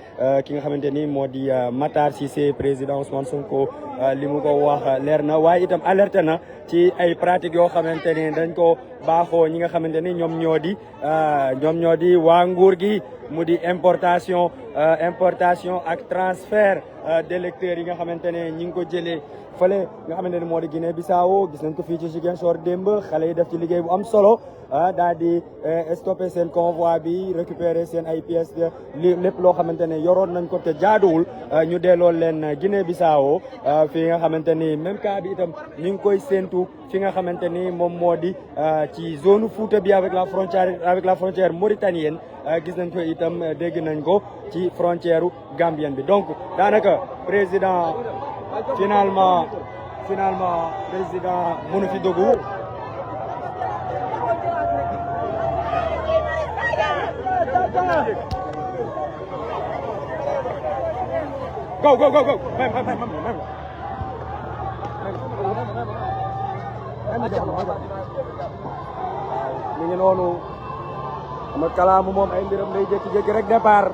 ki nga xamante ni moo di Matar Cissé président Ousmane Sonko li mu ko wax leer na waaye itam alerté na ci ay pratiques yoo xamante ni dañ ko baaxoo ñi nga xamante ni ñoom ñoo di waa nguur gi mu di importation ak transfert d'électeurs yi nga xamante ne ñi ngi ko jëlee fële nga xamante ne moo di Guinée Bissau gis nañ ko fii ci Ziguinchor démb xale yi def ci liggéey bu am solo daal di stopper seen convoi bi récupérer seen ay pièces lépp loo xamante ne yoroon nañ ko te jaaduwul ñu delloo leen Guinée Bissau fi nga xamante ni même cas bi itam ñu ngi koy séentu fi nga xamante ni moom moo di ci zone Fouta bi avec la frontière mauritanienne gis nañ ko itam dégg nañ ko ci frontière gambienne bi donc daanaka président finalement président mënu fi dugg go mi ngi noonu ama kalaamu moom ay mbiram lay jékki-jékki rek départ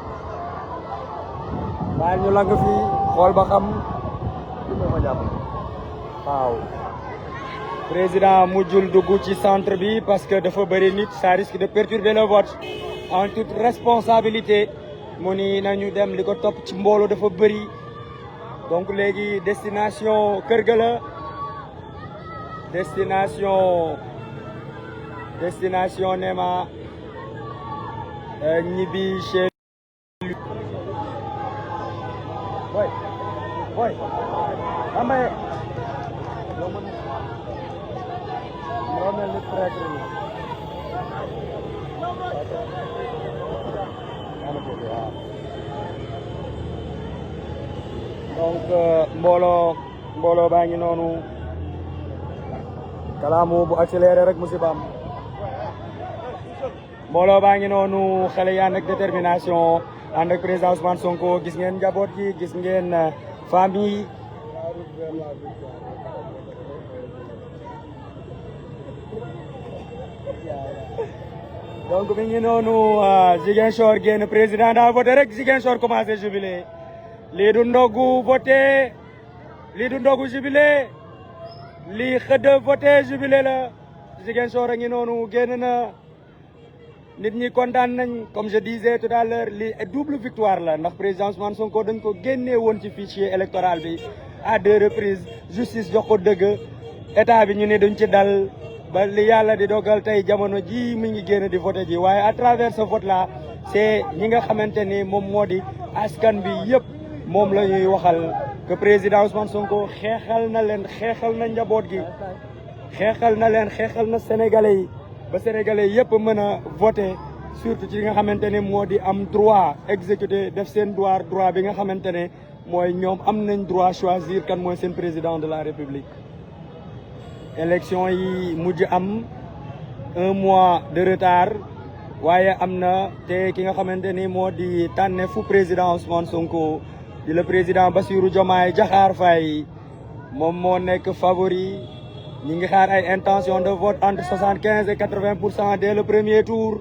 baal ñu lang fii xool ba xam waaw président mujjul dugg ci centre bi parce que dafa bëri nit ça risque de perturber le vote en toute responsabilité mu ni nañu dem li ko topp ci mbooloo dafa bëri donc léegi destination kër ga la destination Néma ñibbi chez lui boy amaye moo mel ni traître ni donc mbooloo baa ngi noonu kalaamu bu accéléré rek musibaam mbooloo baa ngi noonu xale yaa nekk détermination ànd ak président Ousmane Sonko gis ngeen njaboot gi gis ngeen famille donc mi ngi noonu Ziguinchor génn président daa voté rek Ziguinchor commencé jubilé lii du ndogu voté lii du ndogu jubilé lii xëdd voté jubilé la Ziguinchor a ngi noonu génn na nit ñi kontaan nañ comme je disais tout à l'heure lii double victoire la ndax président Ousmane Sonko dañ ko génnee woon ci fichier électoral bi à 2 reprises justice jox ko dëgg état bi ñu ne duñ ci dal ba li yàlla di dogal tey jamono ji mi ngi génn di voté ji waaye à travers ce vote là c'est ñi nga xamante ni moom moo di askan bi yëpp moom la ñuy waxal que président Ousmane Sonko xeexal na leen xeexal na njaboot gi xeexal na leen xeexal na sénégalais yi ba sénégalais yëpp mën a voter surtout ci nga xamante ne moo di am droit exécuter def seen droit bi nga xamante ne mooy ñoom am nañ droit choisir kan mooy seen président de la république. élection yi mujj am 1 mois de retard waaye am na te ki nga xamante ni moo di tànneefu président Ousmane Sonko di le président Bassirou Diomaye Diakhar Faye moom moo nekk favori ñi ngi xaar ay intention de vote entre 75 et 80% dès le premier tour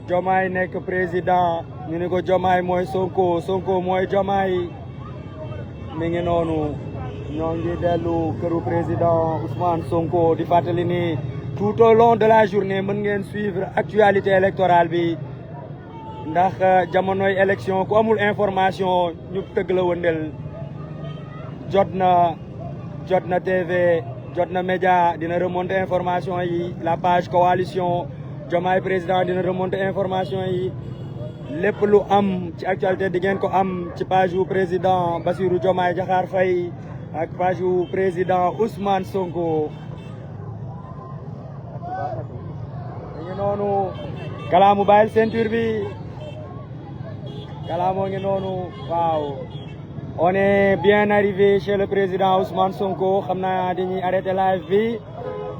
Diomaye nekk président ñu ni ko Diomaye mooy Sonko Sonko mooy Diomaye mi ngi noonu ñoo ngi dellu këru président Ousmane Sonko di fàttali ni tout au long de la journée mën ngeen suivre actualité électorale bi ndax jamonoy élection ku amul information ñu tëgg la wëndel jot na TV jot na média dina remonter information yi la page coalition Diomaye président dina remonter information yi lépp lu am ci actualité di ngeen ko am ci page yu président Bassirou Diomaye Diakhar Faye ak page yu président Ousmane Sonko ngi noonu kalaamu bàyyil ceinture bi kalaamoo ngi noonu waaw on est bien arrivé chez le président Ousmane Sonko xam naa dañuy arrêté live bi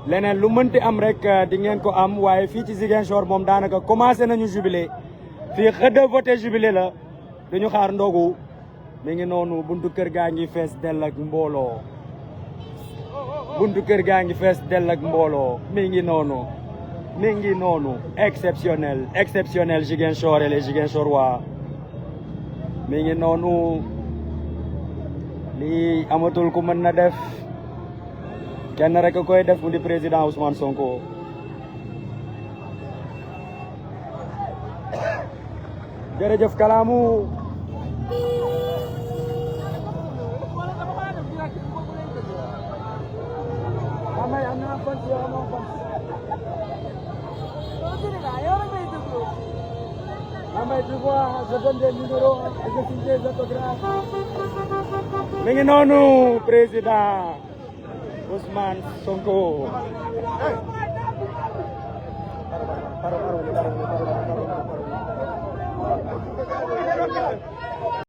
leneen lu mënti am rek di ngeen ko am waaye fii ci Ziguinchor moom daanaka commencé nañu jubilé fii xëdda voté jubilé la duñu xaar ndogu mi ngi noonu buntu kër gaa ngi fees dell ak mbooloo buntu kër gaa ngi fees dell ak mbooloo mi ngi noonu exceptionnel Ziguinchor et les Ziguinchorois mi ngi noonu lii amatul ku mën na def kenn rek a koy def mu di président Ousmane Sonko jërëjëf kalaamu tu vois, je donne des numéros, je signe des autographes. Mi ngi noonu président Ousmane Sonko.